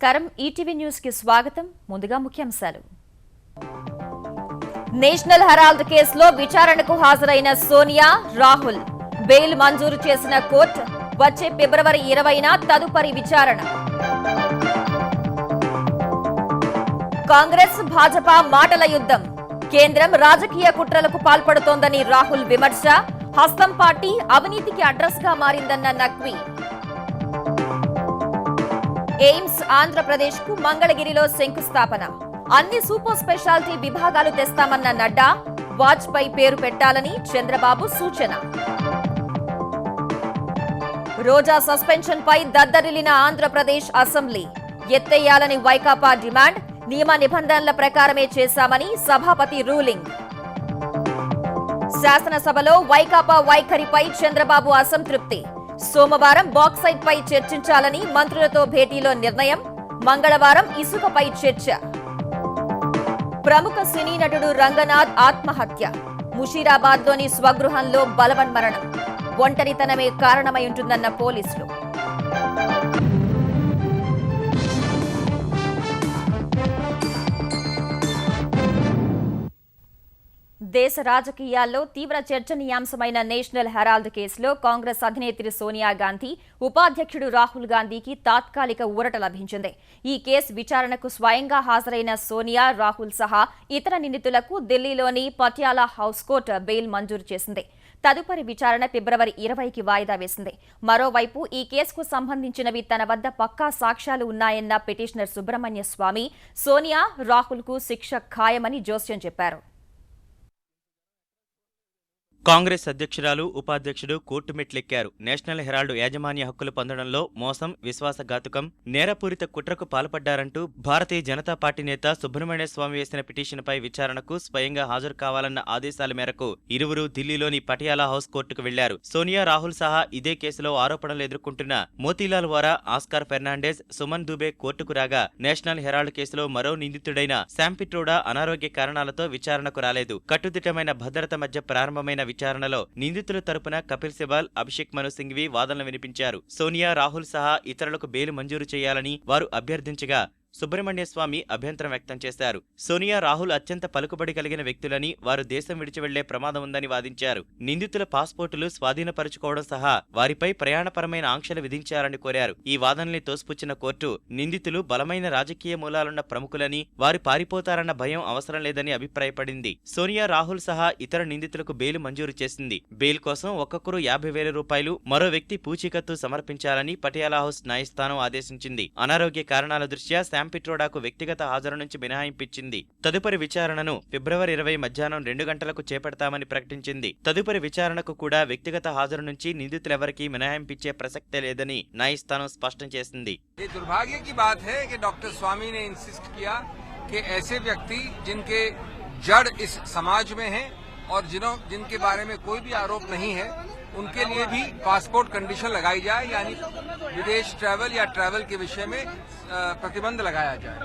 నమస్కారం ETV news కి స్వాగతం ముందుగా ముఖ్యాంశాలు నేషనల్ హెరాల్డ్ కేసులో విచారణకు హాజరైన సోనియా రాహుల్ బెయిల్ మంజూరు చేసిన కోర్టు వచ్చే ఫిబ్రవరి 20న తదుపరి విచారణ కాంగ్రెస్ భాజపా మాటల యుద్ధం కేంద్రం రాజకీయ కుట్రలకు పాల్పడుతోందని రాహుల్ విమర్శ హస్తం పార్టీ అవినీతికి అడ్రస్ గా మారిందన్న నక్వీ ఎయిమ్స్ ఆంధ్రప్రదేశ్ కు మంగళగిరిలో శంకుస్థాపన అన్ని సూపర్ స్పెషాలిటీ విభాగాలు తెస్తామన్న నడ్డా వాజ్పేయి పేరు పెట్టాలని చంద్రబాబు సూచన రోజా సస్పెన్షన్ పై దద్దరిల్లిన ఆంధ్రప్రదేశ్ అసెంబ్లీ ఎత్తేయాలని వైకాపా డిమాండ్ నియమ నిబంధనల ప్రకారమే చేశామని సభాపతి రూలింగ్ శాసనసభలో వైకాపా వైఖరిపై చంద్రబాబు అసంతృప్తి సోమవారం బాక్సైట్ పై చర్చించాలని మంత్రులతో భేటీలో నిర్ణయం మంగళవారం ఇసుకపై చర్చ ప్రముఖ సినీ నటుడు రంగనాథ్ ఆత్మహత్య ముషీరాబాద్లోని స్వగృహంలో బలవన్మరణం ఒంటరితనమే కారణమై ఉంటుందన్న పోలీసులు దేశ రాజకీయాల్లో తీవ్ర చర్చనీయాంశమైన నేషనల్ హెరాల్డ్ కేసులో కాంగ్రెస్ అధినేత్రి సోనియా గాంధీ ఉపాధ్యక్షుడు రాహుల్ గాంధీకి తాత్కాలిక ఊరట లభించింది ఈ కేసు విచారణకు స్వయంగా హాజరైన సోనియా రాహుల్ సహా ఇతర నిందితులకు ఢిల్లీలోని పటియాలా హౌస్ కోర్టు బెయిల్ మంజూరు చేసింది తదుపరి విచారణ ఫిబ్రవరి 20కి వాయిదా వేసింది మరోవైపు ఈ కేసుకు సంబంధించినవి తన వద్ద పక్కా సాక్ష్యాలు ఉన్నాయన్న పిటిషనర్ సుబ్రహ్మణ్య స్వామి సోనియా రాహుల్కు శిక్ష ఖాయమని జోస్యం చెప్పారు కాంగ్రెస్ అధ్యక్షురాలు ఉపాధ్యక్షుడు కోర్టు మెట్లెక్కారు నేషనల్ హెరాల్డ్ యాజమాన్య హక్కులు పొందడంలో మోసం విశ్వాసఘాతుకం నేరపూరిత కుట్రకు పాల్పడ్డారంటూ భారతీయ జనతా పార్టీ నేత సుబ్రహ్మణ్య స్వామి వేసిన పిటిషన్పై విచారణకు స్వయంగా హాజరు కావాలన్న ఆదేశాల మేరకు ఇరువురు ఢిల్లీలోని పటియాలా హౌస్ కోర్టుకు వెళ్లారు సోనియా రాహుల్ సహా ఇదే కేసులో ఆరోపణలు ఎదుర్కొంటున్న మోతీలాల్ వారా ఆస్కార్ ఫెర్నాండెజ్ సుమన్ దుబే కోర్టుకు రాగా నేషనల్ హెరాల్డ్ కేసులో మరో నిందితుడైన శామ్ పిట్రోడా అనారోగ్య కారణాలతో విచారణకు రాలేదు కట్టుదిట్టమైన భద్రత మధ్య ప్రారంభమైన విచారణలో నిందితుల తరపున కపిల్ సిబాల్ అభిషేక్ మను సింఘ్వి వాదనలు వినిపించారు సోనియా రాహుల్ సహా ఇతరులకు బెయిల్ మంజూరు చేయాలని వారు అభ్యర్థించగా సుబ్రహ్మణ్య స్వామి అభ్యంతరం వ్యక్తం చేశారు సోనియా రాహుల్ అత్యంత పలుకుబడి కలిగిన వ్యక్తులని వారు దేశం విడిచి వెళ్లే ప్రమాదం ఉందని వాదించారు నిందితుల పాస్పోర్టులు స్వాధీనపరుచుకోవడం సహా వారిపై ప్రయాణపరమైన ఆంక్షలు విధించాలని కోరారు ఈ వాదనల్ని తోసిపుచ్చిన కోర్టు నిందితులు బలమైన రాజకీయ మూలాలున్న ప్రముఖులని వారు పారిపోతారన్న భయం అవసరం లేదని అభిప్రాయపడింది సోనియా రాహుల్ సహా ఇతర నిందితులకు బెయిల్ మంజూరు చేసింది బెయిల్ కోసం ఒక్కొక్కరు 50,000 రూపాయలు మరో వ్యక్తి పూచీకత్తు సమర్పించాలని పటియాలా హౌస్ న్యాయస్థానం ఆదేశించింది అనారోగ్య కారణాల దృష్ట్యా శామ్ పిట్రోడాకు వ్యక్తిగత హాజరు నుంచి మినహాయింపించింది తదుపరి విచారణను ఫిబ్రవరి 20 మధ్యాహ్నం 2 గంటలకు చేపడతామని ప్రకటించింది తదుపరి విచారణకు కూడా వ్యక్తిగత హాజరు నుంచి నిందితులెవరికీ మినహాయింపించే ప్రసక్తే లేదని న్యాయస్థానం స్పష్టం చేసింది दुर्भाग्य की बात है कि डॉक्टर स्वामी ने इंसिस्ट किया कि ऐसे व्यक्ति जिनके जड़ इस समाज में हैं और जिनके बारे में कोई भी आरोप नहीं है उनके लिए भी पासपोर्ट कंडीशन लगाई जाए यानी विदेश ट्रैवल या ट्रैवल के विषय में प्रतिबंध लगाया जाए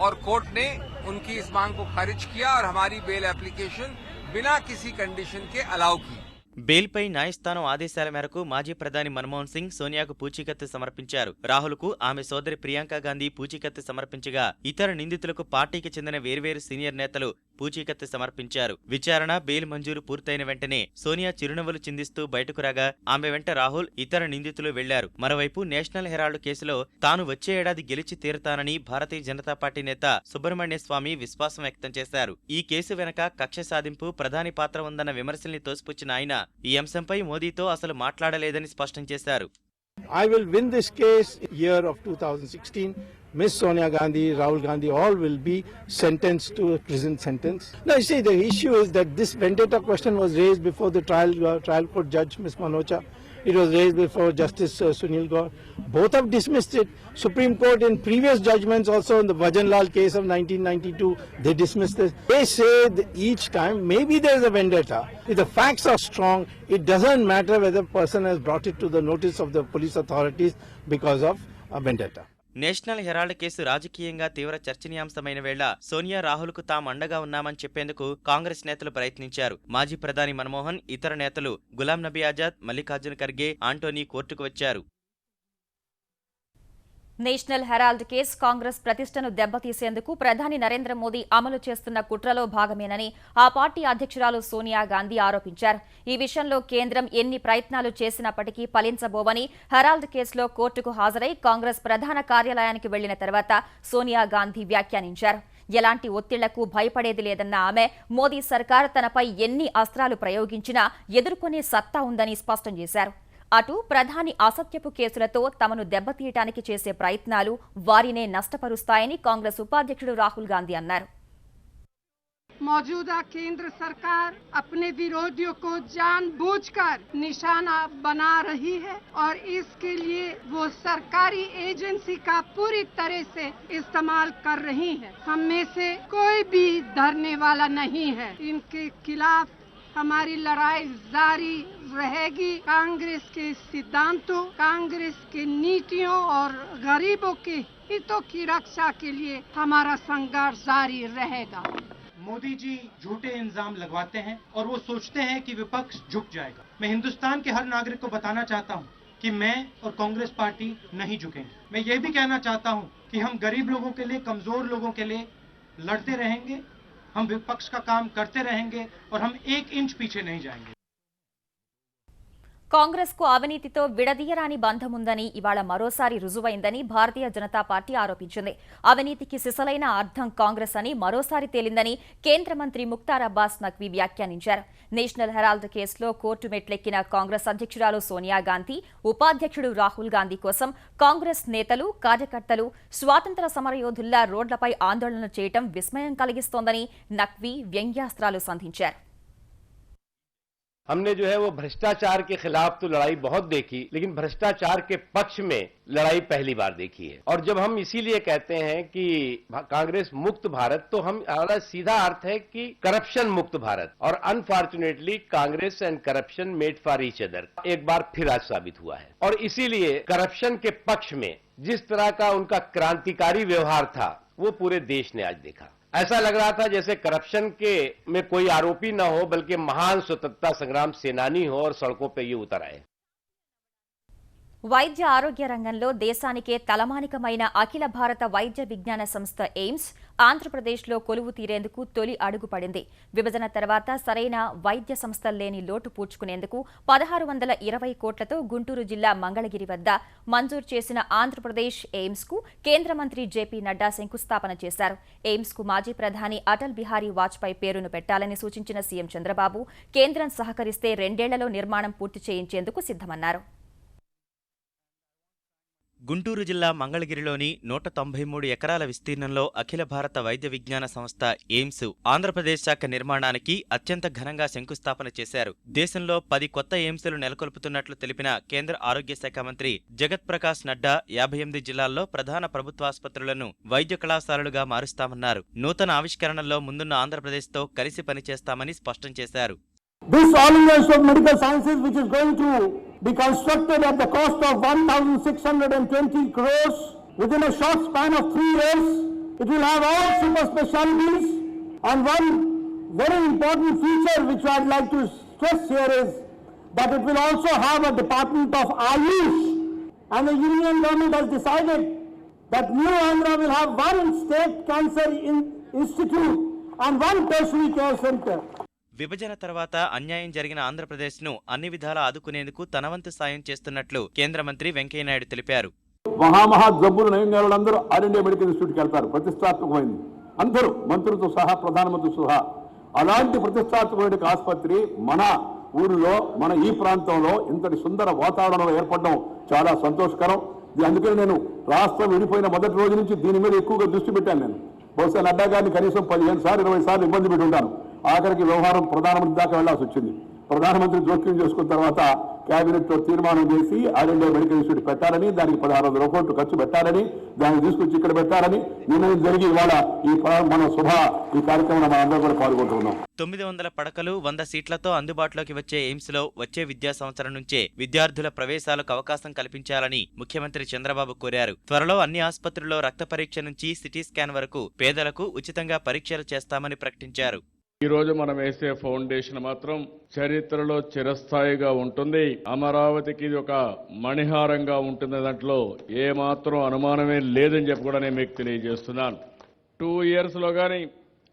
और कोर्ट ने उनकी इस मांग को खारिज किया और हमारी बेल एप्लीकेशन बिना किसी कंडीशन के अलाउ की బెయిల్పై న్యాయస్థానం ఆదేశాల మేరకు మాజీ ప్రధాని మన్మోహన్ సింగ్ సోనియాకు పూచీకత్తు సమర్పించారు రాహుల్కు ఆమె సోదరి ప్రియాంక గాంధీ పూచీకత్తు సమర్పించగా ఇతర నిందితులకు పార్టీకి చెందిన వేర్వేరు సీనియర్ నేతలు పూచీకత్తు సమర్పించారు విచారణ బెయిల్ మంజూరు పూర్తయిన వెంటనే సోనియా చిరునవ్వులు చిందిస్తూ బయటకు రాగా ఆమె వెంట రాహుల్ ఇతర నిందితులు వెళ్లారు మరోవైపు నేషనల్ హెరాల్డ్ కేసులో తాను వచ్చే ఏడాది గెలిచి తీరుతానని భారతీయ జనతా పార్టీ నేత సుబ్రహ్మణ్య స్వామి విశ్వాసం వ్యక్తం చేశారు ఈ కేసు వెనక కక్ష సాధింపు ప్రధాని పాత్ర ఉందన్న విమర్శల్ని తోసిపుచ్చిన ఆయన ఈ అంశంపై మోదీతో అసలు మాట్లాడలేదని స్పష్టం చేశారు I will win this case year of 2016. Miss Sonia Gandhi, Rahul Gandhi, all will be sentenced to a prison sentence. Now, you see, the issue is that this vendetta question was raised before the trial court judge, Miss Manocha. It was raised before Justice Sunil Gaur. Both have dismissed it. Supreme Court in previous judgments also in the Bhajanlal case of 1992, they dismissed this. They say that each time maybe there is a vendetta. If the facts are strong, it doesn't matter whether a person has brought it to the notice of the police authorities because of a vendetta. National Herald case రాజకీయంగా తీవ్ర చర్చనీయాంశమైన వేళ సోనియా రాహుల్కు తాము అండగా ఉన్నామని చెప్పేందుకు కాంగ్రెస్ నేతలు ప్రయత్నించారు మాజీ ప్రధాని మన్మోహన్ ఇతర నేతలు గులాం నబీ ఆజాద్ మల్లికార్జున ఖర్గే ఆంటోనీ కోర్టుకు వచ్చారు నేషనల్ హెరాల్డ్ కేసు కాంగ్రెస్ ప్రతిష్టను దెబ్బతీసేందుకు ప్రధాని నరేంద్ర మోదీ అమలు చేస్తున్న కుట్రలో భాగమేనని ఆ పార్టీ అధ్యక్షురాలు సోనియా గాంధీ ఆరోపించారు. ఈ విషయంలో కేంద్రం ఎన్ని ప్రయత్నాలు చేసినప్పటికీ ఫలించబోవని హెరాల్డ్ కేసులో కోర్టుకు హాజరై కాంగ్రెస్ ప్రధాన కార్యాలయానికి వెళ్లిన తర్వాత సోనియా గాంధీ వ్యాఖ్యానించారు. ఎలాంటి ఒత్తిళ్లకు భయపడేది లేదన్న ఆమె మోదీ సర్కార్ తనపై ఎన్ని అస్త్రాలు ప్రయోగించినా ఎదుర్కొనే సత్తా ఉందని స్పష్టం చేశారు. అటు ప్రధాని అసత్యపు కేసులతో తమను దెబ్బతీయటానికి చేసే ప్రయత్నాలు వారినే నష్టపరుస్తాయని కాంగ్రెస్ ఉపాధ్యక్షుడు రాహుల్ గాంధీ అన్నారు. मौजूदा केंद्र सरकार अपने विरोधियों को जानबूझकर निशाना बना रही है और इसके लिए वो सरकारी एजेंसी का पूरी तरह से इस्तेमाल कर रही है. हम में से कोई भी डरने वाला नहीं है. इनके खिलाफ हमारी लड़ाई जारी रहेगी. कांग्रेस के सिद्धांतों, कांग्रेस के नीतियों और गरीबों के हितों की रक्षा के लिए हमारा संघर्ष जारी रहेगा. मोदी जी झूठे इल्जाम लगवाते हैं और वो सोचते हैं कि विपक्ष झुक जाएगा. मैं हिंदुस्तान के हर नागरिक को बताना चाहता हूं कि मैं और कांग्रेस पार्टी नहीं झुकेंगे. मैं ये भी कहना चाहता हूं कि हम गरीब लोगों के लिए, कमजोर लोगों के लिए लड़ते रहेंगे. हम विपक्ष का काम करते रहेंगे और हम 1 इंच पीछे नहीं जाएंगे. కాంగ్రెస్ కు అవినీతితో విడదీయరాని బంధం ఉందని ఇవాళ మరోసారి రుజువైందని భారతీయ జనతా పార్టీ ఆరోపించింది. అవినీతికి సిసలైన అర్థం కాంగ్రెస్ అని మరోసారి తేలిందని కేంద్ర మంత్రి ముఖ్తార్ అబ్బాస్ నఖ్వీ వ్యాఖ్యానించారు. నేషనల్ హెరాల్డ్ కేసులో కోర్టు మెట్లెక్కిన కాంగ్రెస్ అధ్యక్షురాలు సోనియా గాంధీ, ఉపాధ్యక్షుడు రాహుల్ గాంధీ కోసం కాంగ్రెస్ నేతలు, కార్యకర్తలు స్వాతంత్ర సమరయోధుల్లా రోడ్లపై ఆందోళన చేయడం విస్మయం కలిగిస్తోందని నఖ్వీ వ్యంగ్యాస్త్రాలు సంధించారు. हमने जो है वो भ्रष्टाचार के खिलाफ तो लड़ाई बहुत देखी, लेकिन भ्रष्टाचार के पक्ष में लड़ाई पहली बार देखी है. और जब हम इसीलिए कहते हैं कि कांग्रेस मुक्त भारत, तो हमारा सीधा अर्थ है कि करप्शन मुक्त भारत. और unfortunately Congress and corruption made for each other एक बार फिर आज साबित हुआ है. और इसीलिए करप्शन के पक्ष में जिस तरह का उनका क्रांतिकारी व्यवहार था वो पूरे देश ने आज देखा. ऐसा लग रहा था जैसे करप्शन के में कोई आरोपी न हो, बल्कि महान स्वतंत्रता संग्राम सेनानी हो और सड़कों पे ये उतर आए. వైద్య ఆరోగ్య రంగంలో దేశానికే తలమానికమైన అఖిల భారత వైద్య విజ్ఞాన సంస్థ ఎయిమ్స్ ఆంధ్రప్రదేశ్లో కొలువు తీరేందుకు తొలి అడుగు పడింది. విభజన తర్వాత సరైన వైద్య సంస్థలు లేని లోటు పూడ్చుకునేందుకు 1620 కోట్లతో గుంటూరు జిల్లా మంగళగిరి వద్ద మంజూరు చేసిన ఆంధ్రప్రదేశ్ ఎయిమ్స్ కు కేంద్ర మంత్రి జేపీ నడ్డా శంకుస్థాపన చేశారు. ఎయిమ్స్ కు మాజీ ప్రధాని అటల్ బిహారీ వాజ్పేయి పేరును పెట్టాలని సూచించిన సీఎం చంద్రబాబు కేంద్రం సహకరిస్తే 2 ఏళ్లలో నిర్మాణం పూర్తి చేయించేందుకు సిద్ధమన్నారు. గుంటూరు జిల్లా మంగళగిరిలోని 193 ఎకరాల విస్తీర్ణంలో అఖిల భారత వైద్య విజ్ఞాన సంస్థ ఎయిమ్స్ ఆంధ్రప్రదేశ్ శాఖ నిర్మాణానికి అత్యంత ఘనంగా శంకుస్థాపన చేశారు. దేశంలో 10 కొత్త ఎయిమ్స్లు నెలకొల్పుతున్నట్లు తెలిపిన కేంద్ర ఆరోగ్య శాఖ మంత్రి జగత్ ప్రకాష్ నడ్డా 58 జిల్లాల్లో ప్రధాన ప్రభుత్వాసుపత్రులను వైద్య కళాశాలలుగా మారుస్తామన్నారు. నూతన ఆవిష్కరణల్లో ముందున్న ఆంధ్రప్రదేశ్తో కలిసి పనిచేస్తామని స్పష్టం చేశారు. This All India Institute of Medical Sciences, which is going to be constructed at the cost of 1,620 crores within a short span of 3 years, it will have all super specialties. And one very important feature which I'd like to stress here is that it will also have a department of Ayush. And the Union government has decided that New Andhra will have one state cancer institute and one tertiary care center. విభజన తర్వాత అన్యాయం జరిగిన ఆంధ్రప్రదేశ్ను అన్ని విధాలా ఆదుకునేందుకు తన వంతు సాయం చేస్తున్నట్లు కేంద్ర మంత్రి వెంకయ్యనాయుడు తెలిపారు. మహా జబ్బులు నయం వాళ్ళందరూ ఆల్ ఇండియా మెడికల్ ఇన్స్టిట్యూట్కి వెళ్తారు. ప్రతిష్టాత్మకమైంది, అందరూ మంత్రులతో సహా, ప్రధానమంత్రితో సహా. అలాంటి ప్రతిష్టాత్మకమైన ఆసుపత్రి మన ఊరిలో, మన ఈ ప్రాంతంలో ఇంతటి సుందర వాతావరణంలో ఏర్పడడం చాలా సంతోషకరం. అందుకని నేను రాష్ట్రం విడిపోయిన మొదటి రోజు నుంచి దీని మీద ఎక్కువగా దృష్టి పెట్టాను. నేను బహుశా నడ్డా గారిని కనీసం 15 సార్లు 20 సార్లు ఇబ్బంది పెట్టి ఉంటాను. ఆఖరికి వ్యవహారం ప్రధానమంత్రి దాకా వెళ్లాల్సి వచ్చింది. ప్రధానమంత్రి జోక్యం చేసుకున్న తర్వాత కేబినెట్ లో తీర్మానం చేసి ఆల్ ఇండియా మెడికల్ ఇన్స్టిట్యూట్ పెట్టాలని, దానికి 1600 కోట్లు ఖర్చు పెట్టాలని, దాన్ని తీసుకొచ్చి ఇక్కడ పెట్టాలని నిర్ణయం జరిగి ఇవాళ మన ఈ కార్యక్రమంలో మనందరూ కూడా పాల్గొంటున్నాం. 900 పడకలు 100 సీట్లతో అందుబాటులోకి వచ్చే ఎయిమ్స్ లో వచ్చే విద్యా సంవత్సరం నుంచే విద్యార్థుల ప్రవేశాలకు అవకాశం కల్పించాలని ముఖ్యమంత్రి చంద్రబాబు కోరారు. త్వరలో అన్ని ఆసుపత్రుల్లో రక్త పరీక్ష నుంచి సిటీ స్కాన్ వరకు పేదలకు ఉచితంగా పరీక్షలు చేస్తామని ప్రకటించారు. ఈ రోజు మనం వేసే ఫౌండేషన్ మాత్రం చరిత్రలో చిరస్థాయిగా ఉంటుంది. అమరావతికి ఇది ఒక మణిహారంగా ఉంటుంది. దాంట్లో ఏ మాత్రం అనుమానమే లేదని చెప్పి కూడా నేను మీకు తెలియజేస్తున్నాను. 2 years లో కానీ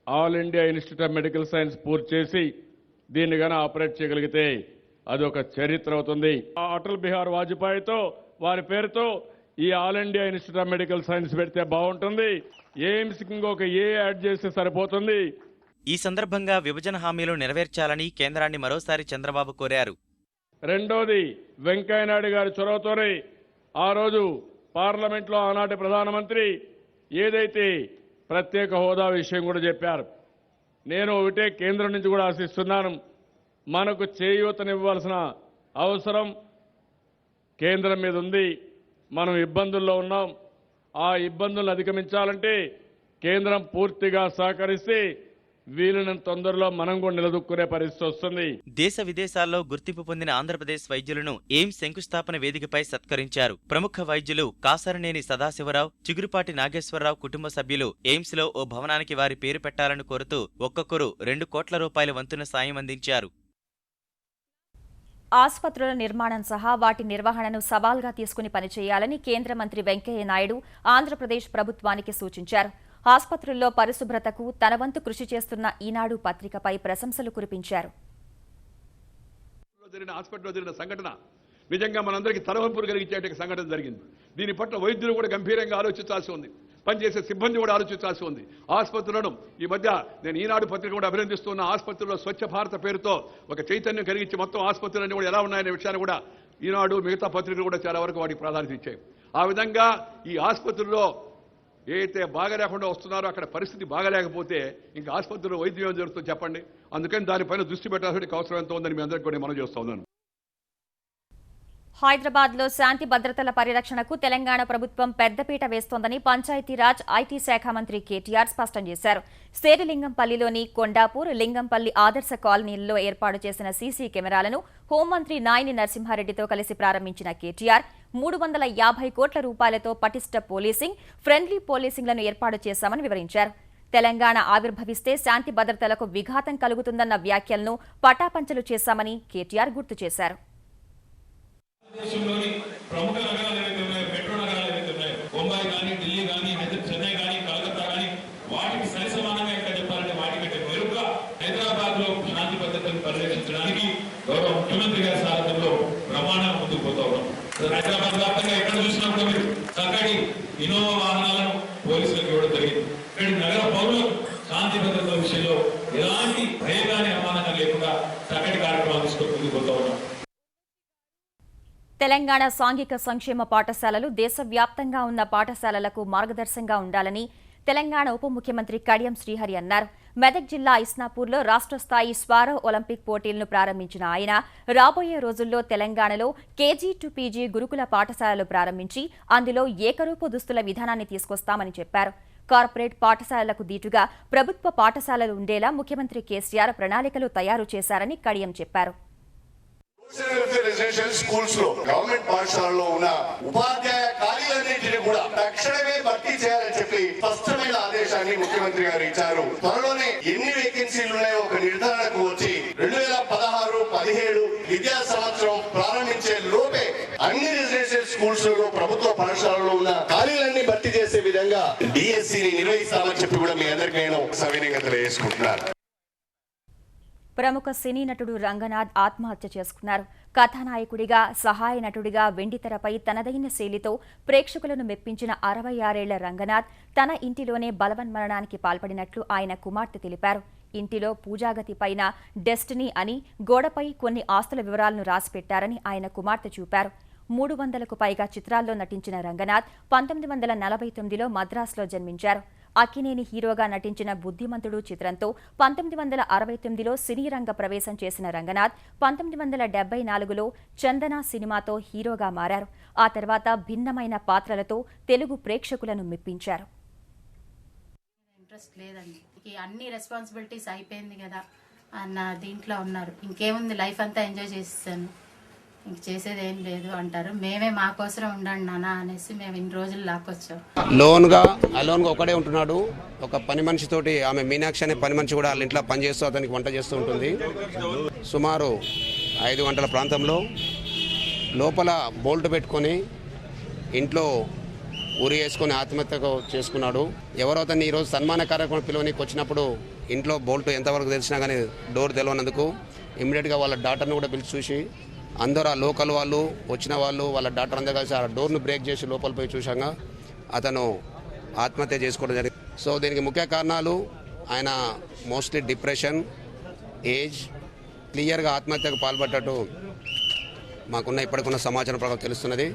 all India institute of medical science పూర్తి చేసి దీన్ని కానీ ఆపరేట్ చేయగలిగితే అది ఒక చరిత్ర అవుతుంది. అటల్ బిహారీ వాజ్పేయితో వారి పేరుతో ఈ all India institute of medical science పెడితే బాగుంటుంది. ఎయిమ్స్ కి ఇంకొక యాడ్ చేస్తే సరిపోతుంది. ఈ సందర్భంగా విభజన హామీలు నెరవేర్చాలని కేంద్రాన్ని మరోసారి చంద్రబాబు కోరారు. రెండోది, వెంకయ్యనాయుడు గారి చొరవతోనే ఆ రోజు పార్లమెంట్లో ఆనాటి ప్రధానమంత్రి ఏదైతే ప్రత్యేక హోదా విషయం కూడా చెప్పారు. నేను ఒకటే కేంద్రం నుంచి కూడా ఆశిస్తున్నాను. మనకు చేయూతనివ్వాల్సిన అవసరం కేంద్రం మీద ఉంది. మనం ఇబ్బందుల్లో ఉన్నాం. ఆ ఇబ్బందులను అధిగమించాలంటే కేంద్రం పూర్తిగా సహకరిస్తే వీలైనంత తొందరలో మనం కూడా నిలదొక్కునే పరిస్థితి వస్తుంది. దేశ విదేశాల్లో గుర్తింపు పొందిన ఆంధ్రప్రదేశ్ వైద్యులను ఎయిమ్స్ శంకుస్థాపన వేదికపై సత్కరించారు. ప్రముఖ వైద్యులు కాసరనేని సదాశివరావు, చిగురుపాటి నాగేశ్వరరావు కుటుంబ సభ్యులు ఎయిమ్స్ లో ఓ భవనానికి వారి పేరు పెట్టాలని కోరుతూ ఒక్కొక్కరు 2 కోట్ల రూపాయల వంతున సాయం అందించారు. ఆసుపత్రుల నిర్మాణం సహా వాటి నిర్వహణను సవాల్గా తీసుకుని పనిచేయాలని కేంద్ర మంత్రి వెంకయ్య నాయుడు ఆంధ్రప్రదేశ్ ప్రభుత్వానికి సూచించారు. ఆసుపత్రుల్లో పరిశుభ్రతకు తన వంతు కృషి చేస్తున్న ఈనాడు పత్రికపై ప్రశంసలు కురిపించారు. హాస్పిటల్లో జరిగిన సంఘటన నిజంగా మనందరికీ తలవంపులు కలిగించే సంఘటన జరిగింది. దీని పట్ల వైద్యులు కూడా గంభీరంగా ఆలోచించాల్సి ఉంది. పనిచేసే సిబ్బంది కూడా ఆలోచించాల్సి ఉంది. ఆసుపత్రులను ఈ మధ్య నేను ఈనాడు పత్రిక కూడా అభినందిస్తున్న. ఆసుపత్రుల్లో స్వచ్ఛ భారత పేరుతో ఒక చైతన్యం కలిగించి మొత్తం ఆసుపత్రులన్నీ కూడా ఎలా ఉన్నాయనే విషయాన్ని కూడా ఈనాడు మిగతా పత్రికలు కూడా చాలా వరకు వాటికి ప్రాధాన్యత ఇచ్చాయి. ఆ విధంగా ఈ ఆసుపత్రుల్లో ఏదైతే బాగలేకుండా వస్తున్నారో అక్కడ పరిస్థితి బాగలేకపోతే ఇంకా ఆసుపత్రిలో వైద్యం ఏం జరుగుతుందో చెప్పండి. అందుకని దానిపైన దృష్టి పెట్టాల్సిన అవసరం ఎంత ఉందని మీ అందరికీ కూడా మనం చేస్తా ఉన్నాను. హైదరాబాద్లో శాంతి భద్రతల పరిరక్షణకు తెలంగాణ ప్రభుత్వం పెద్దపీట వేస్తోందని పంచాయతీరాజ్ ఐటీ శాఖ మంత్రి కేటీఆర్ స్పష్టం చేశారు. శేరిలింగంపల్లిలోని కొండాపూర్, లింగంపల్లి ఆదర్శ కాలనీల్లో ఏర్పాటు చేసిన సీసీ కెమెరాలను హోంమంత్రి నాయిని నరసింహారెడ్డితో కలిసి ప్రారంభించిన కేటీఆర్ 350 కోట్ల రూపాయలతో పటిష్ట పోలీసింగ్, ఫ్రెండ్లీ పోలీసింగ్లను ఏర్పాటు చేశామని వివరించారు. తెలంగాణ ఆవిర్భవిస్తే శాంతి భద్రతలకు విఘాతం కలుగుతుందన్న వ్యాఖ్యలను పటాపంచలు చేశామని కేటీఆర్ గుర్తు చేశారు. దేశంలోని ప్రముఖ నగరాలు ఏవైతే ఉన్నాయో, మెట్రో నగరాలు ఏవైతే ఉన్నాయో, ముంబై కానీ, ఢిల్లీ కానీ, చెన్నై కానీ, కలకత్తా కానీ, వాటికి సరిసమానంగా ఇంకా చెప్పాలంటే వాటికంటే మెరుగ్గా హైదరాబాద్ లో శాంతి భద్రతను పరిరక్షించడానికి గౌరవ ముఖ్యమంత్రి గారి సారథ్యంలో ప్రమాణం ముందుకు పోతా ఉన్నాం. హైదరాబాద్ వ్యాప్తంగా ఎక్కడ చూసినప్పుడు మీరు చక్కటి ఇన్నోవా వాహనాలను పోలీసులకు ఇవ్వడం జరిగింది. ఇక్కడ నగర పౌరులకు శాంతి భద్రతల విషయంలో ఎలాంటి భయగానే అనుమానంగా లేకుండా చక్కటి కార్యక్రమాలు తీసుకొని ముందుకు పోతా ఉన్నాం. తెలంగాణ సాంఘిక సంక్షేమ పాఠశాలలు దేశవ్యాప్తంగా ఉన్న పాఠశాలలకు మార్గదర్శకంగా ఉండాలని తెలంగాణ ఉప ముఖ్యమంత్రి కడియం శ్రీహరి అన్నారు. మెదక్ జిల్లా ఇస్నాపూర్లో రాష్ట్ర స్థాయి స్వారో ఒలింపిక్ పోటీలను ప్రారంభించిన ఆయన రాబోయే రోజుల్లో తెలంగాణలో కేజీ టు పీజీ గురుకుల పాఠశాలలు ప్రారంభించి అందులో ఏకరూపు దుస్తుల విధానాన్ని తీసుకొస్తామని చెప్పారు. కార్పొరేట్ పాఠశాలలకు దీటుగా ప్రభుత్వ పాఠశాలలు ఉండేలా ముఖ్యమంత్రి కేసీఆర్ ప్రణాళికలు తయారు చేశారని కడియం చెప్పారు. రెసిడెన్షియల్ స్కూల్స్ లో గవర్నమెంట్ పాఠశాలలో ఉన్న ఉపాధ్యాయ ఖాళీలన్నింటినీ కూడా తక్షణమే భర్తీ చేయాలని చెప్పి స్పష్టమైన ఆదేశాన్ని ముఖ్యమంత్రి గారు ఇచ్చారు. త్వరలోనే ఎన్ని వేకెన్సీలు ఉన్నాయో ఒక నిర్ధారణకు వచ్చి 2016-17 విద్యా సంవత్సరం ప్రారంభించే లోపే అన్ని రెసిడెన్షియల్ స్కూల్స్ లో ప్రభుత్వ పాఠశాలలో ఉన్న ఖాళీలన్నీ భర్తీ చేసే విధంగా డిఎస్సిని నిర్వహిస్తామని చెప్పి కూడా మీ అందరికీ నేను సవినయంగా తెలియజేసుకుంటున్నాను. ప్రముఖ సినీ నటుడు రంగనాథ్ ఆత్మహత్య చేసుకున్నారు. కథానాయకుడిగా, సహాయ నటుడిగా వెండితెరపై తనదైన శైలితో ప్రేక్షకులను మెప్పించిన 66 ఏళ్ల రంగనాథ్ తన ఇంటిలోనే బలవన్మరణానికి పాల్పడినట్లు ఆయన కుమార్తె తెలిపారు. ఇంటిలో పూజాగతి పైన డెస్టినీ అని గోడపై కొన్ని ఆస్తుల వివరాలను రాసిపెట్టారని ఆయన కుమార్తె చూపారు. 300కు పైగా చిత్రాల్లో నటించిన రంగనాథ్ 1949లో మద్రాసులో జన్మించారు. అక్కినేని హీరోగా నటించిన బుద్ధిమంతుడు చిత్రంతో 1969లో సినీ రంగ ప్రవేశం చేసిన రంగనాథ్ 1974లో చందన సినిమాతో హీరోగా మారారు. ఆ తర్వాత భిన్నమైన పాత్రలతో తెలుగు ప్రేక్షకులను మెప్పించారు. ఇంట్రెస్ట్ లేదండి, అన్ని రెస్పాన్సిబిలిటీస్ అయిపోయింది కదా అన్న దీంట్లో ఉన్నారు. ఇంకేముంది, లైఫ్ అంతా ఎంజాయ్ చేసేసాను. ఇంక చేసేది ఏం లేదు అంటారు. మేమే మా కోసం ఉండండి నాన్న అనేసి మేము ఇన్ని రోజులు లాక్కొచ్చాం. అలోన్గా ఒకడే ఉంటున్నాడు. ఒక పని మనిషితోటి, ఆమె మీనాక్షి అనే పని మనిషి కూడా వాళ్ళ ఇంట్లో పని చేస్తూ అతనికి వంట చేస్తూ ఉంటుంది. సుమారు 5 గంటల ప్రాంతంలో లోపల బోల్ట్ పెట్టుకొని ఇంట్లో ఉరి వేసుకొని ఆత్మహత్య చేసుకున్నాడు. ఎవరో అతన్ని ఈరోజు సన్మాన కార్యక్రమం పిలువనికి వచ్చినప్పుడు ఇంట్లో బోల్ట్ ఎంతవరకు తెలిసినా కానీ డోర్ తెలియనందుకు ఇమ్మీడియట్గా వాళ్ళ డాక్టర్ని కూడా పిలిచి చూసి అందరూ ఆ లోకల్ వాళ్ళు వచ్చిన వాళ్ళు వాళ్ళ డాక్టర్ అందరూ కలిసి ఆ డోర్ను బ్రేక్ చేసి లోపల పోయి చూశాక అతను ఆత్మహత్య చేసుకోవడం జరిగింది. సో దీనికి ముఖ్య కారణాలు ఆయన మోస్ట్లీ డిప్రెషన్, ఏజ్, క్లియర్గా ఆత్మహత్యకు పాల్పడ్డట్టు మాకున్న ఇప్పటికున్న సమాచారం ప్రకారం తెలుస్తున్నది.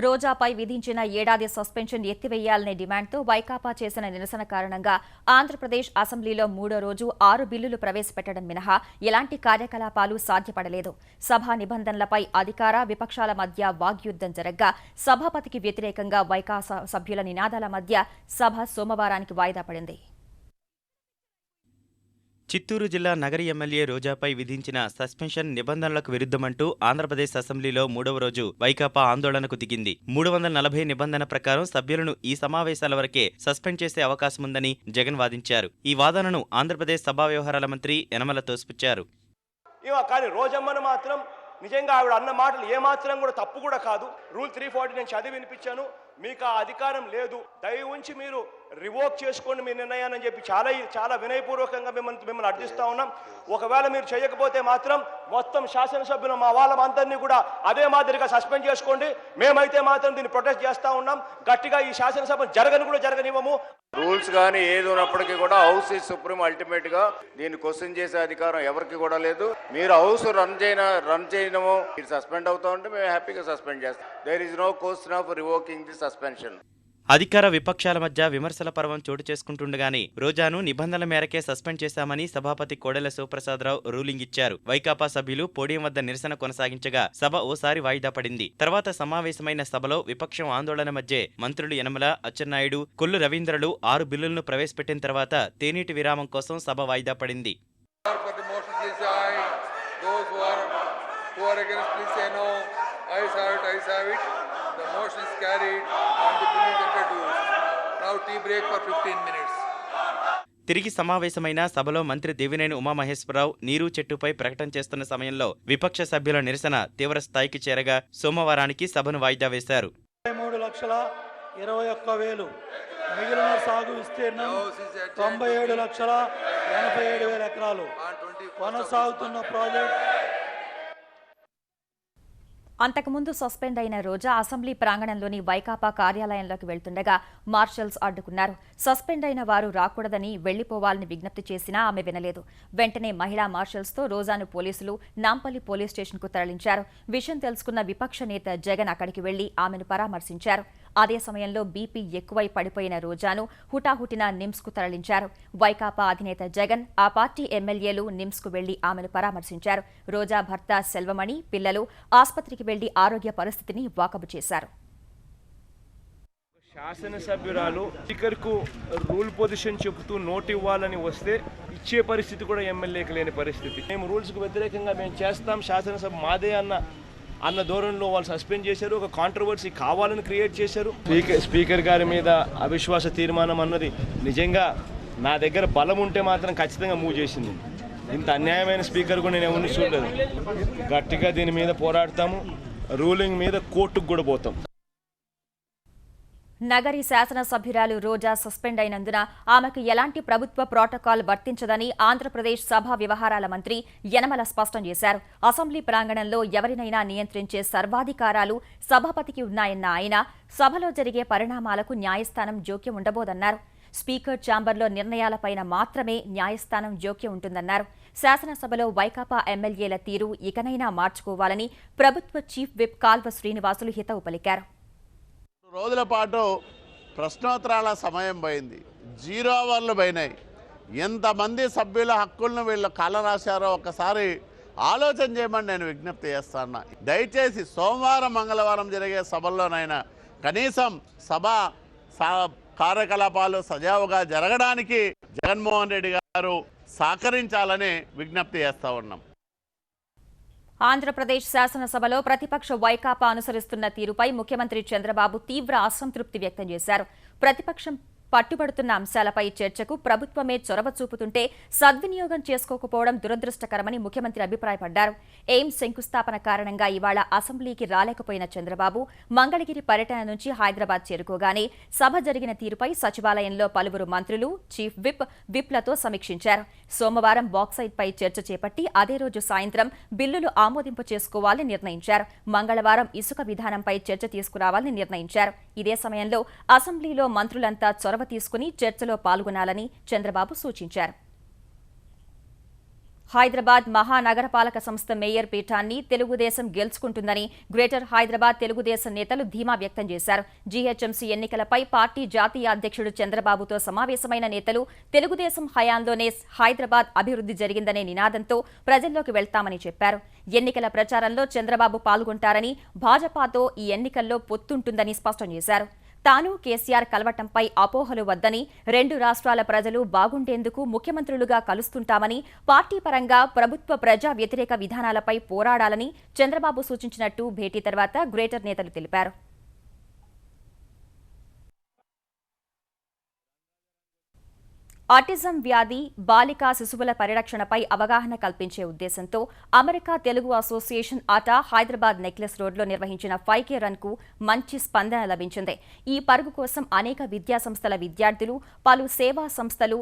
రోజాపై విధించిన ఏడాది సస్పెన్షన్ ఎత్తివేయాలనే డిమాండ్తో వైకాపా చేసిన నిరసన కారణంగా ఆంధ్రప్రదేశ్ అసెంబ్లీలో 3వ రోజు 6 బిల్లులు ప్రవేశపెట్టడం మినహా ఎలాంటి కార్యకలాపాలు సాధ్యపడలేదు. సభా నిబంధనలపై అధికార విపక్షాల మధ్య వాగ్యుద్ధం జరగ్గా సభాపతికి వ్యతిరేకంగా వైకాపా సభ్యుల నినాదాల మధ్య సభ సోమవారానికి వాయిదా పడింది. చిత్తూరు జిల్లా నగరి ఎమ్మెల్యే రోజాపై విధించిన సస్పెన్షన్ నిబంధనలకు విరుద్ధమంటూ ఆంధ్రప్రదేశ్ అసెంబ్లీలో 3వ రోజు వైకాపా ఆందోళనకు దిగింది. 340 నిబంధన ప్రకారం సభ్యులను ఈ సమావేశాల వరకే సస్పెండ్ చేసే అవకాశముందని జగన్ వాదించారు. ఈ వాదనను ఆంధ్రప్రదేశ్ సభా వ్యవహారాల మంత్రి యనమల తోసిపుచ్చారు. కానీ రోజమ్మను మాత్రం నిజంగా ఆవిడ అన్న మాటలు ఏమాత్రం కూడా తప్పు కూడా కాదు. రూల్ 340 నేను చదివి వినిపించాను. మీకు ఆ అధికారం లేదు, దయ ఉంచి మీరు రివోక్ చేసుకోండి మీ నిర్ణయాన్ని అని చెప్పి చాలా వినయపూర్వకంగా మిమ్మల్ని అర్థిస్తా ఉన్నాం. ఒకవేళ మీరు చేయకపోతే మాత్రం మొత్తం శాసనసభ్యులు మా వాళ్ళందరినీ కూడా అదే మాదిరిగా సస్పెండ్ చేసుకోండి. మేమైతే మాత్రం దీన్ని ప్రొటెస్ట్ చేస్తా ఉన్నాం. గట్టిగా ఈ శాసనసభ జరగనివ్వము. రూల్స్ కానీ ఏది ఉన్నప్పటికీ కూడా హౌస్ ఈజ్ సుప్రీం. అల్టిమేట్ గా దీన్ని క్వశ్చన్ చేసే అధికారం ఎవరికి కూడా లేదు. మీరు హౌస్ రన్ చేయడము, మీరు సస్పెండ్ అవుతా ఉంటే మేము హ్యాపీగా సస్పెండ్ చేస్తాం. There is no question of revoking the suspension. అధికార విపక్షాల మధ్య విమర్శల పర్వం చోటు చేసుకుంటుండగానే రోజాను నిబంధనల మేరకే సస్పెండ్ చేశామని సభాపతి కోడెల శివప్రసాదరావు రూలింగ్ ఇచ్చారు. వైకాపా సభ్యులు పోడియం వద్ద నిరసన కొనసాగించగా సభ ఓసారి వాయిదా పడింది. తర్వాత సమావేశమైన సభలో విపక్షం ఆందోళన మధ్య మంత్రులు యనమల, అచ్చెన్నాయుడు, కొల్లు రవీంద్రలు 6 బిల్లులను ప్రవేశపెట్టిన తర్వాత తేనీటి విరామం కోసం సభ వాయిదా పడింది. The motion is carried and the bill is introduced. Now tea break for 15 minutes. తిరిగి సమావేశమైన సభలో మంత్రి దేవినేని ఉమామహేశ్వరరావు నీరు చెట్టుపై ప్రకటన చేస్తున్న సమయంలో విపక్ష సభ్యుల నిరసన తీవ్ర స్థాయికి చేరగా సోమవారానికి సభను వాయిదా వేశారు. 3,21,000 మిగిలిన సాగు విస్తీర్ణం 97,87,000 ఎకరాలు. కొనసాగుతున్న ప్రాజెక్ట్. అంతకుముందు సస్పెండ్ అయిన రోజా అసెంబ్లీ ప్రాంగణంలోని వైకాపా కార్యాలయంలోకి వెళ్తుండగా మార్షల్స్ అడ్డుకున్నారు. సస్పెండ్ అయిన వారు రాకూడదని వెళ్లిపోవాలని విజ్ఞప్తి చేసినా ఆమె వినలేదు. వెంటనే మహిళా మార్షల్స్తో రోజాను పోలీసులు నాంపల్లి పోలీస్ స్టేషన్కు తరలించారు. విషయం తెలుసుకున్న విపక్ష నేత జగన్ అక్కడికి వెళ్లి ఆమెను పరామర్శించారు. అదే సమయంలో బీపీ ఎక్కువై పడిపోయిన రోజాను హుటాహుటిన నిమ్స్కు తరలించారు. వైకాపా అధినేత జగన్, ఆ పార్టీ ఎమ్మెల్యేలు నిమ్స్కు వెళ్లి ఆమెను పరామర్శించారు. రోజా భర్త సెల్వమణి, పిల్లలు ఆసుపత్రికి వెళ్లి ఆరోగ్య పరిస్థితిని వాకబు చేశారు. శాసనసభ్యురాలు స్పీకర్కు రూల్ పొజిషన్ చెబుతూ నోటు ఇవ్వాలని వస్తే ఇచ్చే పరిస్థితి కూడా ఎమ్మెల్యేకి లేని పరిస్థితి. మేము రూల్స్కు వ్యతిరేకంగా మేము చేస్తాం, శాసనసభ మాదే అన్న ధోరణిలో వాళ్ళు సస్పెండ్ చేశారు. ఒక కాంట్రవర్సీ కావాలని క్రియేట్ చేశారు. స్పీకర్ గారి మీద అవిశ్వాస తీర్మానం అన్నది నిజంగా నా దగ్గర బలం ఉంటే మాత్రం ఖచ్చితంగా మూవ్ చేసింది. ఇంత అన్యాయమైన స్పీకర్ కూడా నేను ఎవరిని చూడలేదు. గట్టిగా దీని మీద పోరాడతాము. రూలింగ్ మీద కోర్టుకు కూడా పోతాం. నగరి శాసనసభ్యురాలు రోజా సస్పెండ్ అయినందున ఆమెకు ఎలాంటి ప్రభుత్వ ప్రోటోకాల్ వర్తించదని ఆంధ్రప్రదేశ్ సభా వ్యవహారాల మంత్రి యనమల స్పష్టం చేశారు. అసెంబ్లీ ప్రాంగణంలో ఎవరినైనా నియంత్రించే సర్వాధికారాలు సభాపతికి ఉన్నాయన్న ఆయన సభలో జరిగే పరిణామాలకు న్యాయస్థానం జోక్యం ఉండబోదన్నారు. స్పీకర్ ఛాంబర్లో నిర్ణయాలపైన మాత్రమే న్యాయస్థానం జోక్యం ఉంటుందన్నారు. శాసనసభలో వైకాపా ఎమ్మెల్యేల తీరు ఇకనైనా మార్చుకోవాలని ప్రభుత్వ చీఫ్ విప్ కాల్వ శ్రీనివాసులు హితవు పలికారు. రోజుల పాటు ప్రశ్నోత్తరాల సమయం పోయింది, 0 అవర్లు పోయినాయి. ఎంతమంది సభ్యుల హక్కులను వీళ్ళు కాల రాశారో ఒకసారి ఆలోచన చేయమని నేను విజ్ఞప్తి చేస్తాను. దయచేసి సోమవారం, మంగళవారం జరిగే సభల్లోనైనా కనీసం సభ కార్యకలాపాలు సజావుగా జరగడానికి జగన్మోహన్ రెడ్డి గారు సహకరించాలని విజ్ఞప్తి చేస్తా ఉన్నాం. ఆంధ్రప్రదేశ్ శాసనసభలో ప్రతిపక్ష వైకాపా అనుసరిస్తున్న తీరుపై ముఖ్యమంత్రి చంద్రబాబు తీవ్ర అసంతృప్తి వ్యక్తం చేశారు. ప్రతిపక్షం పట్టుబడుతున్న అంశాలపై చర్చకు ప్రభుత్వమే చొరవ చూపుతుంటే సద్వినియోగం చేసుకోకపోవడం దురదృష్టకరమని ముఖ్యమంత్రి అభిప్రాయపడ్డారు. ఎయిమ్స్ శంకుస్థాపన కారణంగా ఇవాళ అసెంబ్లీకి రాలేకపోయిన చంద్రబాబు మంగళగిరి పర్యటన నుంచి హైదరాబాద్ చేరుకోగానే సభ జరిగిన తీరుపై సచివాలయంలో పలువురు మంత్రులు, చీఫ్ విప్లతో సమీక్షించారు. సోమవారం బాక్సైట్పై చర్చ చేపట్టి అదే రోజు సాయంత్రం బిల్లులు ఆమోదింపు చేసుకోవాలని నిర్ణయించారు. మంగళవారం ఇసుక విధానంపై చర్చ తీసుకురావాలని నిర్ణయించారు. ఇదే సమయంలో అసెంబ్లీలో మంత్రులంతా చొరవ తీసుకుని చర్చలో పాల్గొనాలని చంద్రబాబు సూచించారు. హైదరాబాద్ మహానగరపాలక సంస్థ మేయర్ పీఠాన్ని తెలుగుదేశం గెలుచుకుంటుందని గ్రేటర్ హైదరాబాద్ తెలుగుదేశం నేతలు ధీమా వ్యక్తం చేశారు. జీహెచ్ఎంసీ ఎన్నికలపై పార్టీ జాతీయ అధ్యక్షుడు చంద్రబాబుతో సమావేశమైన నేతలు తెలుగుదేశం హయాంలోనే హైదరాబాద్ అభివృద్ధి జరిగిందనే నినాదంతో ప్రజల్లోకి వెళ్తామని చెప్పారు. ఎన్నికల ప్రచారంలో చంద్రబాబు పాల్గొంటారని, భాజపాతో ఈ ఎన్నికల్లో పొత్తుంటుందని స్పష్టం చేశారు. తాను కేసీఆర్ కలవటంపై అపోహలు వద్దని, రెండు రాష్ట్రాల ప్రజలు బాగుండేందుకు ముఖ్యమంత్రులుగా కలుస్తుంటామని, పార్టీ పరంగా ప్రభుత్వ ప్రజా వ్యతిరేక విధానాలపై పోరాడాలని చంద్రబాబు సూచించినట్టు భేటీ తర్వాత గ్రేటర్ నేతలు తెలిపారు. ఆటిజం వ్యాధి, బాలికా శిశువుల పరిరక్షణపై అవగాహన కల్పించే ఉద్దేశంతో అమెరికా తెలుగు అసోసియేషన్ ఆటా హైదరాబాద్ నెక్లెస్ రోడ్లో నిర్వహించిన 5K రన్కు మంచి స్పందన లభించింది. ఈ పరుగు కోసం అనేక విద్యాసంస్థల విద్యార్థులు, పలు సేవా సంస్థలు,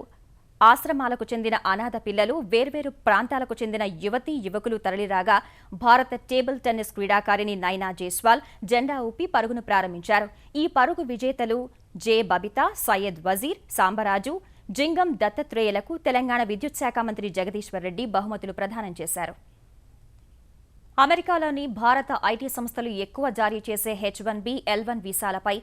ఆశ్రమాలకు చెందిన అనాథ పిల్లలు, వేర్వేరు ప్రాంతాలకు చెందిన యువతీ యువకులు తరలిరాగా భారత టేబుల్ టెన్నిస్ క్రీడాకారిణి నైనా జైస్వాల్ జెండా ఊపి పరుగును ప్రారంభించారు. ఈ పరుగు విజేతలు జె బబిత, సయ్యద్ వజీర్, సాంబరాజు, జింగం దత్తాత్రేయులకు తెలంగాణ విద్యుత్ శాఖ మంత్రి జగదీశ్వర్ రెడ్డి బహుమతులు ప్రదానం చేశారు. అమెరికాలోని భారత ఐటీ సంస్థలు ఎక్కువ జారీ చేసే H1B, L1 వీసాలపై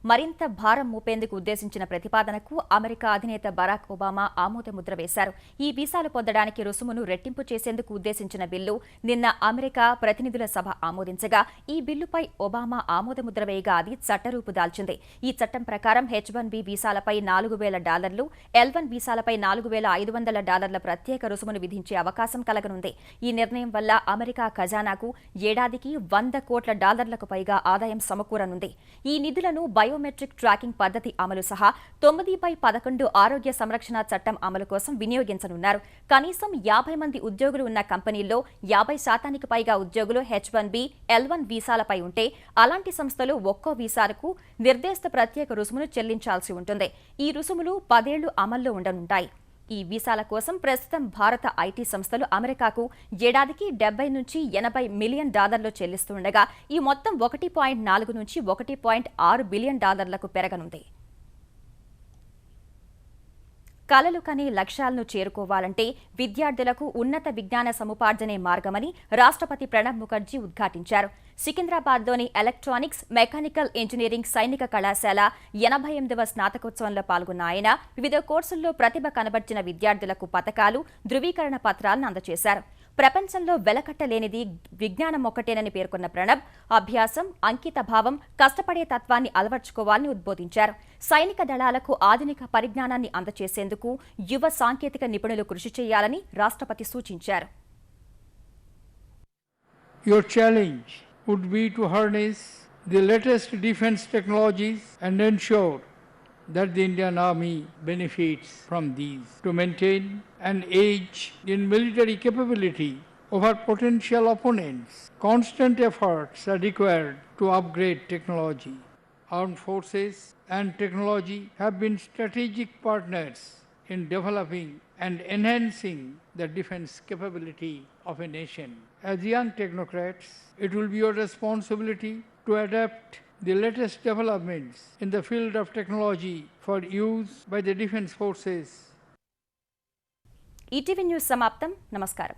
మరింత భారం మోపేందుకు ఉద్దేశించిన ప్రతిపాదనకు అమెరికా అధినేత బరాక్ ఒబామా ఆమోదముద్ర వేశారు. ఈ వీసాలు పొందడానికి రుసుమును రెట్టింపు చేసేందుకు ఉద్దేశించిన బిల్లు నిన్న అమెరికా ప్రతినిధుల సభ ఆమోదించగా ఈ బిల్లుపై ఒబామా ఆమోదముద్ర వేయగా అది చట్టరూపు దాల్చింది. ఈ చట్టం ప్రకారం H1B వీసాలపై $4,000, L1 వీసాలపై $4,500 ప్రత్యేక రుసుమును విధించే అవకాశం కలగనుంది. ఈ నిర్ణయం వల్ల అమెరికా ఖజానాకు ఏడాదికి $100 కోట్ల పైగా ఆదాయం సమకూరనుంది. ఈ నిధులను బయోమెట్రిక్ ట్రాకింగ్ పద్ధతి అమలు సహా 9/11 ఆరోగ్య సంరక్షణ చట్టం అమలు కోసం వినియోగించనున్నారు. కనీసం 50 మంది ఉద్యోగులు ఉన్న కంపెనీల్లో 50% పైగా ఉద్యోగులు H1B, L1 వీసాలపై ఉంటే అలాంటి సంస్థలు ఒక్కో వీసాలకు నిర్దేశిత ప్రత్యేక రుసుమును చెల్లించాల్సి ఉంటుంది. ఈ రుసుములు 10 ఏళ్లు అమల్లో ఉండనుంటాయి. ఈ వీసాల కోసం ప్రస్తుతం భారత ఐటీ సంస్థలు అమెరికాకు ఏడాదికి $70 నుంచి $80 మిలియన్ చెల్లిస్తుండగా ఈ మొత్తం $1.4 నుంచి $1.6 బిలియన్ పెరగనుంది. కలలు కనే లక్ష్యాలను చేరుకోవాలంటే విద్యార్థులకు ఉన్నత విజ్ఞాన సముపార్జనే మార్గమని రాష్ట్రపతి ప్రణబ్ ముఖర్జీ ఉద్ఘాటించారు. సికింద్రాబాద్లోని ఎలక్ట్రానిక్స్, మెకానికల్ ఇంజనీరింగ్ సైనిక కళాశాల 88వ స్నాతకోత్సవంలో పాల్గొన్న ఆయన వివిధ కోర్సుల్లో ప్రతిభ కనబర్చిన విద్యార్థులకు పతకాలు, ధృవీకరణ పత్రాలను అందజేశారు. ప్రపంచంలో వెలకట్టలేనిది విజ్ఞానం ఒక్కటేనని పేర్కొన్న ప్రణబ్ అభ్యాసం, అంకిత భావం, కష్టపడే తత్వాన్ని అలవర్చుకోవాలని ఉద్బోధించారు. సైనిక దళాలకు ఆధునిక పరిజ్ఞానాన్ని అందజేసేందుకు యువ సాంకేతిక నిపుణులు కృషి చేయాలని రాష్ట్రపతి సూచించారు. Your challenge would be to harness the latest defense technologies and ensure that the Indian Army benefits from these. To maintain an edge in military capability over potential opponents, constant efforts are required to upgrade technology. Armed forces and technology have been strategic partners in developing and enhancing the defense capability of a nation. As young technocrats, it will be your responsibility to adapt the latest developments in the field of technology for use by the defense forces. ETV news సమాప్తం. నమస్కారం.